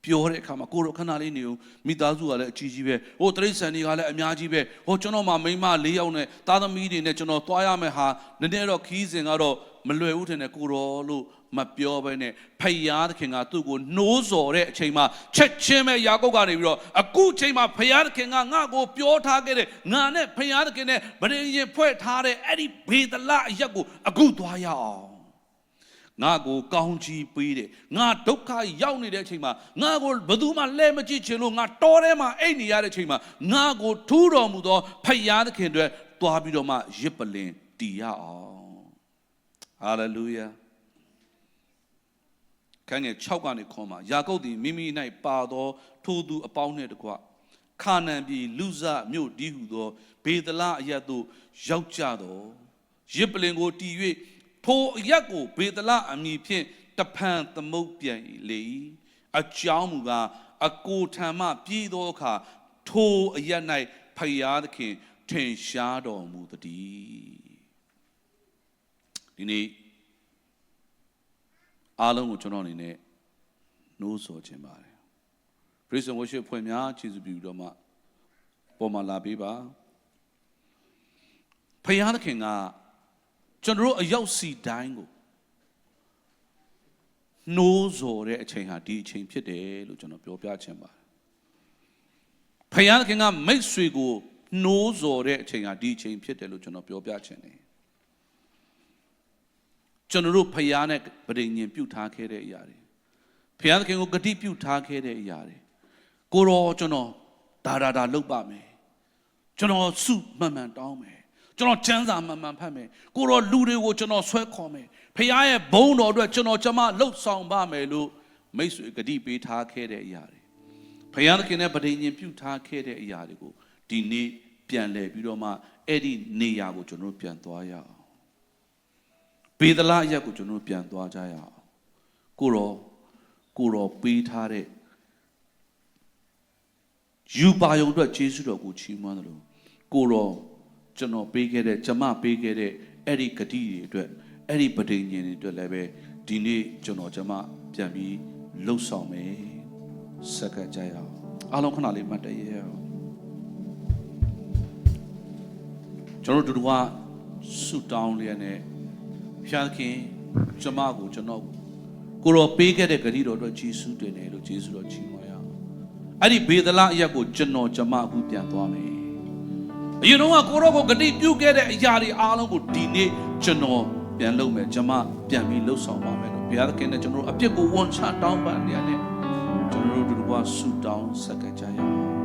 ပြောတဲ့အခါမှာကိုရောခဏလေးနေဦးမိသားစုကလည်းအကြီးကြီးပဲဟိုတရိษံတွေကလည်းအများကြီးပဲဟိုကျွန်တော်မှမိန်းမ4ယောက်နဲ့သားသမီးတွေနဲ့ကျွန်တော်သွားရမယ်ဟာနည်းနည်းတော့ခီးစဉ်ကတော့မလွယ်ဘူးထင်တယ်ကိုရောလို့မပြောဘဲနဲ့ဖယားသခင်ကသူ့ကိုနှိုးဆော်တဲ့အချိန်မှာချက်ချင်းပဲယာကုပ်ကနေပြီးတော့အခုချိန်မှာဖယားသခင်ကငါ့ကိုပြောထားခဲ့တဲ့ငါနဲ့ဖယားသခင်နဲ့ပဋိညာဉ်ဖွဲ့ထားတဲ့အဲ့ဒီဘေသလအရပ်ကိုအခုသွားရအောင်ငါကိုကောင်းချီးပေးတယ်ငါဒုက္ခရောက်နေတဲ့အချိန်မှာငါကိုဘယ်သူမှလဲမကြည့်ချင်လို့ငါတောထဲမှာအိတ်နေရတဲ့အချိန်မှာငါကိုထူးတော်မူသောဖယားသခင်တွေတွားပြီးတော့မှရစ်ပလင်တည်ရအောင်ဟာလေလုယာခန်းငယ်6ကနေခေါ်မှာယာကုပ်သည်မိမိ၌ပါသောထိုသူအပေါင်းနှင့်တကွခါနန်ပြည်လူဇမြို့ဒီဟုသောဘေသလအရပ်သို့ရောက်ကြတော်ရစ်ပလင်ကိုတည်၍ထိုအရက်ကိုဘေသလအမည်ဖြင့်တဖန်သမုတ်ပြန်လေ၏အကြောင်းမူကားအကိုထံမှပြည်သောအခါထိုအရက်၌ဖယားသခင်ထင်ရှားတော်မူသည်ဒီနေ့အားလုံးကိုကျွန်တော်အနေနဲ့နှိုးဆော်ခြင်းပါတယ် Praise and worship ဖွင့်များကျေးဇူးပြုတော့မှပေါ်မှာလာပေးပါဖယားသခင်ကကျွန်တော်တို့အရောက်စီတိုင်းကိုနှိုးဆော်တဲ့အချိန်ဟာဒီအချိန်ဖြစ်တယ်လို့ကျွန်တော်ပြောပြချင်ပါတယ်ဖယားသခင်ကမိတ်ဆွေကိုနှိုးဆော်တဲ့အချိန်ဟာဒီအချိန်ဖြစ်တယ်လို့ကျွန်တော်ပြောပြချင်တယ်ကျွန်တော်တို့ဖယားနဲ့ပဋိညာဉ်ပြုထားခဲ့တဲ့အရာတွေဖယားသခင်ကိုဂတိပြုထားခဲ့တဲ့အရာတွေကိုရောကျွန်တော်ဒါလုပ်ပါမယ်ကျွန်တော်စုမှန်မှန်တောင်းမယ်ကျွန်တော်ချမ်းသာမှန်မှန်ဖတ်မယ်ကိုရောလူတွေကိုကျွန်တော်ဆွဲခေါ်မယ်ဖခင်ရဲ့ဘုန်းတော်အတွက်ကျွန်တော်လှုပ်ဆောင်ပါမယ်လို့မိတ်ဆွေဂတိပေးထားခဲ့တဲ့အရာတွေဖခင်သခင်နဲ့ပဋိညာဉ်ပြုထားခဲ့တဲ့အရာတွေကိုဒီနေ့ပြန်လည်ပြီးတော့မှအဲ့ဒီနေရာကိုကျွန်တော်ပြန်သွားရအောင်ဘေသလအရက်ကိုကျွန်တော်ပြန်သွားကြရအောင်ကိုရောပေးထားတဲ့ယူပါယုံအတွက်ယေရှုတော်ကိုချီးမွမ်းတယ်လို့ကိုရောကျွန်တော်ပေးခဲ့တဲ့ပေးခဲ့တဲ့အဲ့ဒီဂတိတွေအတွက်အဲ့ဒီပဋိညာဉ်တွေအတွက်လည်းပဲဒီနေ့ကျွန်တော်ပြန်ပြီးလှုပ်ဆောင်မယ်စက္ကန့်ကြရအောင်အားလုံးခဏလေးမှတ်တရအောင်ကျွန်တော်တို့ကဆုတောင်းလျက်နဲ့ဖခင်ကျွန်တော်ကိုရောပေးခဲ့တဲ့ဂတိတော်အတွက်ယေရှုတင်တယ်လို့ယေရှုတော်ချီးမွမ်းရအောင်အဲ့ဒီဘေသလအရက်ကိုကျွန်တော်အခုပြန်သွားမယ်အရင်တော့ကိုရောကိုဂတိပြုခဲ့တဲ့အရာတွေအားလုံးကိုဒီနေ့ကျွန်တော်ပြန်လုပ်မယ်ပြန်ပြီးလှုပ်ဆောင်ပါမယ်လို့ဘုရားသခင်နဲ့ကျွန်တော်အပြစ်ကိုဝန်ချတောင်းပန်နေရတယ်ကျွန်တော်တို့ကဆုတောင်းဆက်ကကြရအောင်